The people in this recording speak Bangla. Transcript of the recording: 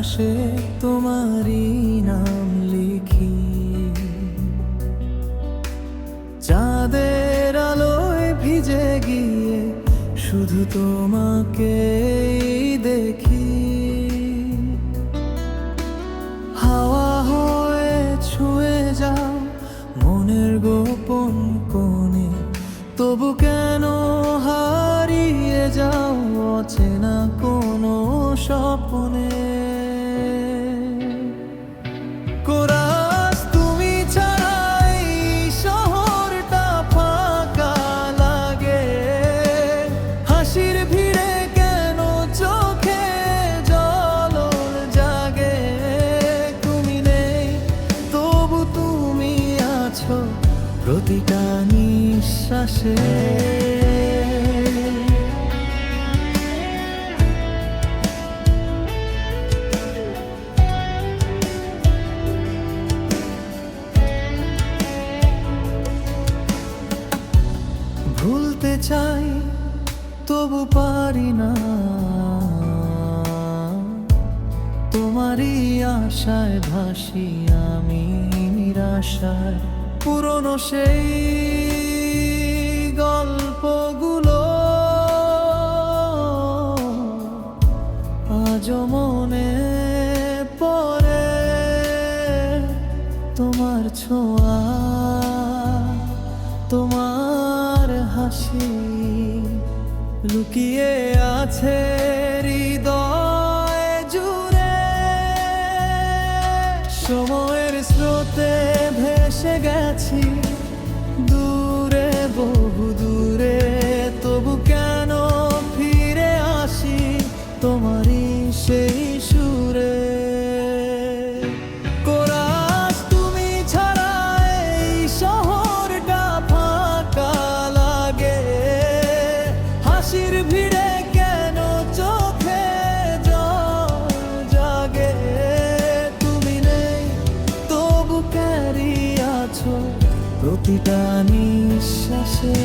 আকাশে তোমারই নাম লিখি, চাঁদের আলোয় ভিজে গিয়ে শুধু তোমাকে দেখি। হাওয়া হয়ে ছুঁয়ে যাও মনের গোপন কোণে, তবু কেন হারিয়ে যাও অচেনা কোনো স্বপ্নে। কোরাস তুমি ছাড়া এই শহরটা ফাঁকা লাগে, হাসির ভিড়ে কেন চোখে জল জাগে। তুমি নেই তবু তুমি আছো প্রতিটা নিঃশ্বাসে। ভুলতে চাই তবু পারি না, তোমারই আশায় ভাসি আমি নিরাশায়। পুরনো সেই গল্পগুলো আজও মনে পড়ে, তোমার ছোঁয়া তোমার হাসি লুকিয়ে আছে হৃদয় জুড়ে। সময়ের স্রোতে ভেসে গেছি দূরে বহু দূরে, তবু কেন ফিরে আসি তোমারই সেই সুরে। কোরাস তুমি ছাড়া এই শহরটা ফাঁকা লাগে, হাসির ভিড়ে কেন চোখে জল জাগে। তুমি নেই তবু ক্যারি আছো প্রতিটা নিঃশ্বাসে।